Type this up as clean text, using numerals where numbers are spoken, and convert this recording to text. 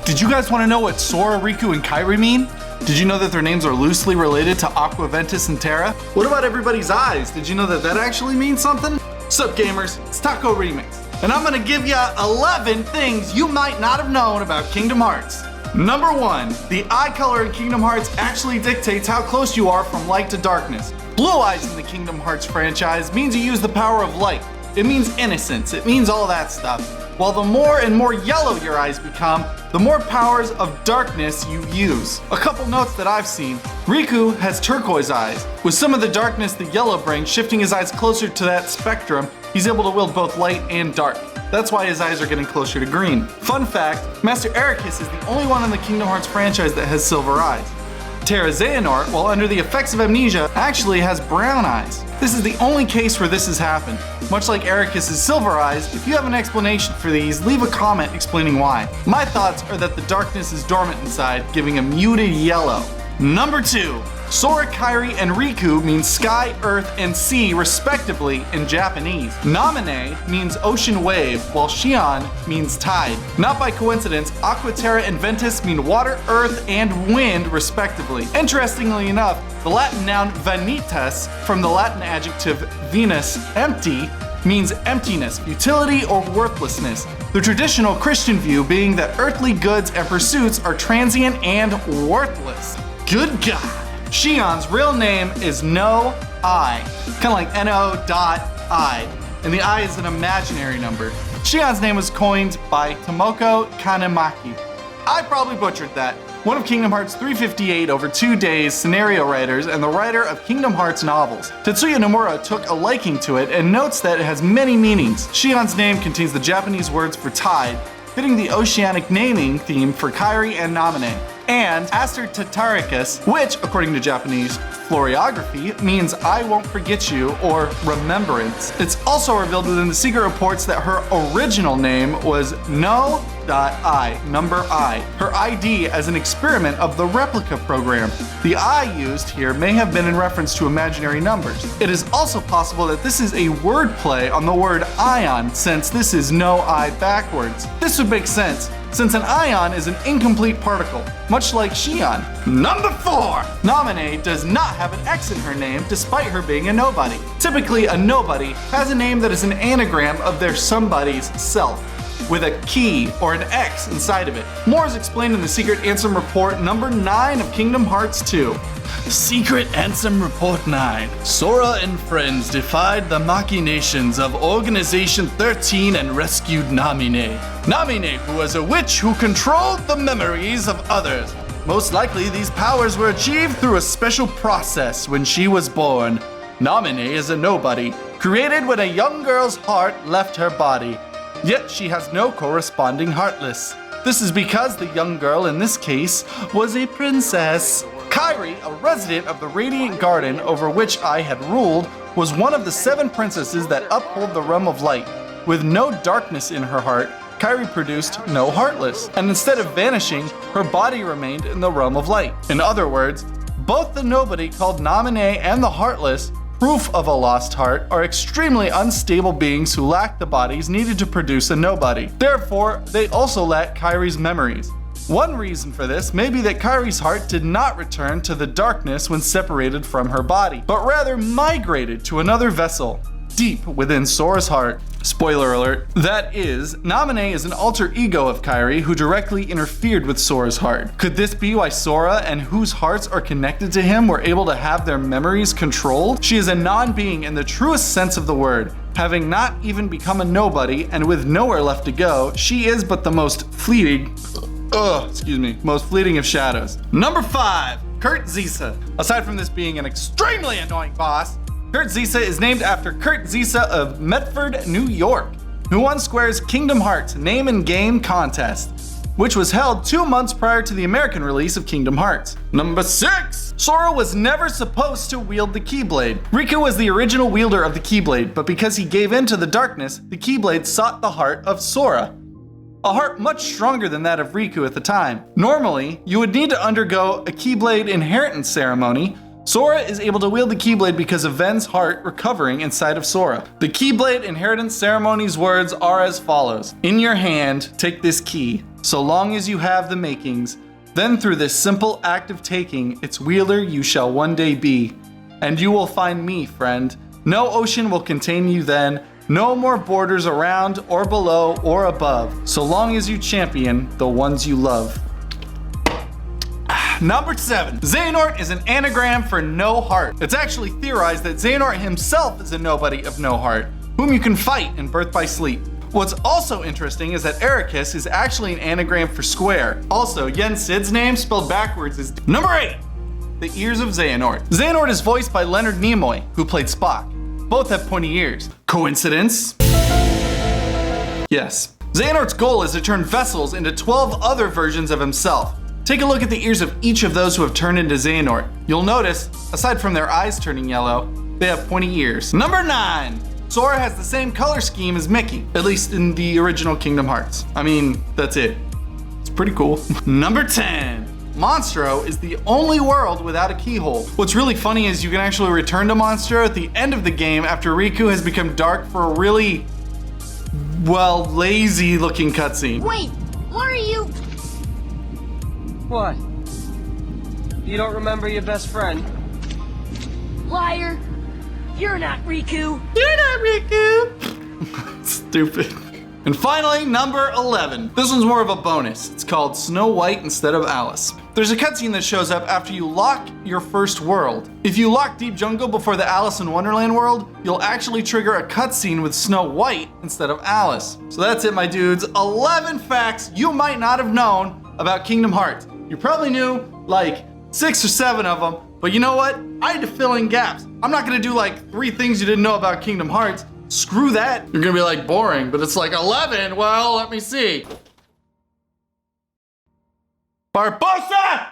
Did you guys want to know what Sora, Riku, and Kairi mean? Did you know that their names are loosely related to Aqua, Ventus, and Terra? What about everybody's eyes? Did you know that that actually means something? Sup gamers, it's Taco Remix, and I'm gonna give ya 11 things you might not have known about Kingdom Hearts. Number 1, the eye color in Kingdom Hearts actually dictates how close you are from light to darkness. Blue eyes in the Kingdom Hearts franchise means you use the power of light. It means innocence, it means all that stuff. While the more and more yellow your eyes become, the more powers of darkness you use. A couple notes that I've seen. Riku has turquoise eyes. With some of the darkness the yellow brings shifting his eyes closer to that spectrum, he's able to wield both light and dark. That's why his eyes are getting closer to green. Fun fact, Master Eraqus is the only one in the Kingdom Hearts franchise that has silver eyes. Terra-Xehanort, while under the effects of amnesia, actually has brown eyes. This is the only case where this has happened. Much like Eraqus' silver eyes, if you have an explanation for these, leave a comment explaining why. My thoughts are that the darkness is dormant inside, giving a muted yellow. Number 2. Sora, Kairi, and Riku means sky, earth, and sea respectively in Japanese. Namine means ocean wave, while Shion means tide. Not by coincidence, Aqua, Terra, and Ventus mean water, earth, and wind respectively. Interestingly enough, the Latin noun Vanitas, from the Latin adjective Venus, empty, means emptiness, futility, or worthlessness. The traditional Christian view being that earthly goods and pursuits are transient and worthless. Good God! Shion's real name is No I, kind of like No.I, and the I is an imaginary number. Shion's name was coined by Tomoko Kanemaki. I probably butchered that. One of Kingdom Hearts 358 over 2 days scenario writers and the writer of Kingdom Hearts novels. Tetsuya Nomura took a liking to it and notes that it has many meanings. Shion's name contains the Japanese words for tide, fitting the oceanic naming theme for Kairi and Namine, and Aster Tataricus, which, according to Japanese floriography, means I won't forget you or remembrance. It's also revealed within the secret reports that her original name was No.I, number I, her ID as an experiment of the replica program. The I used here may have been in reference to imaginary numbers. It is also possible that this is a wordplay on the word ion, since this is No I backwards. This would make sense, since an ion is an incomplete particle, much like Shion. Number 4! Namine does not have an X in her name despite her being a nobody. Typically, a nobody has a name that is an anagram of their somebody's self, with a key or an X inside of it. More is explained in the Secret Ansem Report number 9 of Kingdom Hearts 2. Secret Ansem Report 9. Sora and friends defied the machinations of Organization 13 and rescued Namine. Namine, who was a witch who controlled the memories of others. Most likely these powers were achieved through a special process when she was born. Namine is a nobody, created when a young girl's heart left her body. Yet she has no corresponding heartless. This is because the young girl in this case was a princess. Kairi, a resident of the Radiant Garden over which I had ruled, was one of the 7 princesses that uphold the realm of light. With no darkness in her heart, Kairi produced no heartless, and instead of vanishing, her body remained in the realm of light. In other words, both the nobody called Namine and the heartless, proof of a lost heart, are extremely unstable beings who lack the bodies needed to produce a nobody. Therefore, they also lack Kairi's memories. One reason for this may be that Kairi's heart did not return to the darkness when separated from her body, but rather migrated to another vessel, deep within Sora's heart. Spoiler alert, that is, Namine is an alter ego of Kairi who directly interfered with Sora's heart. Could this be why Sora, and whose hearts are connected to him, were able to have their memories controlled? She is a non-being in the truest sense of the word. Having not even become a nobody, and with nowhere left to go, she is but the most fleeting of shadows. Number 5, Kurt Zisa. Aside from this being an extremely annoying boss, Kurt Zisa is named after Kurt Zisa of Medford, New York, who won Square's Kingdom Hearts Name and Game contest, which was held 2 months prior to the American release of Kingdom Hearts. Number 6! Sora was never supposed to wield the Keyblade. Riku was the original wielder of the Keyblade, but because he gave in to the darkness, the Keyblade sought the heart of Sora. A heart much stronger than that of Riku at the time. Normally, you would need to undergo a Keyblade inheritance ceremony. Sora is able to wield the Keyblade because of Ven's heart recovering inside of Sora. The Keyblade inheritance ceremony's words are as follows. In your hand, take this key. so long as you have the makings. Then through this simple act of taking, its wielder you shall one day be. And you will find me, friend. No ocean will contain you then, no more borders around or below or above, so long as you champion the ones you love. Number 7. Xehanort is an anagram for no heart. It's actually theorized that Xehanort himself is a nobody of no heart, whom you can fight in Birth by Sleep. What's also interesting is that Eraqus is actually an anagram for square. Also, Yen Sid's name spelled backwards is Number 8. The ears of Xehanort. Xehanort is voiced by Leonard Nimoy, who played Spock. Both have pointy ears. Coincidence? Yes. Xehanort's goal is to turn vessels into 12 other versions of himself. Take a look at the ears of each of those who have turned into Xehanort. You'll notice, aside from their eyes turning yellow, they have pointy ears. Number 9. Sora has the same color scheme as Mickey, at least in the original Kingdom Hearts. I mean, that's it. It's pretty cool. Number 10. Monstro is the only world without a keyhole. What's really funny is you can actually return to Monstro at the end of the game after Riku has become dark for a really, well, lazy looking cutscene. Wait, what are you? What? You don't remember your best friend? Liar! You're not Riku! You're not Riku! Stupid. And finally, number 11. This one's more of a bonus. It's called Snow White instead of Alice. There's a cutscene that shows up after you lock your first world. If you lock Deep Jungle before the Alice in Wonderland world, you'll actually trigger a cutscene with Snow White instead of Alice. So that's it, my dudes. 11 facts you might not have known about Kingdom Hearts. You probably knew like 6 or 7 of them, but you know what? I had to fill in gaps. I'm not gonna do like 3 things you didn't know about Kingdom Hearts. Screw that. You're gonna be like boring, but it's like 11. Well, let me see. Barbossa!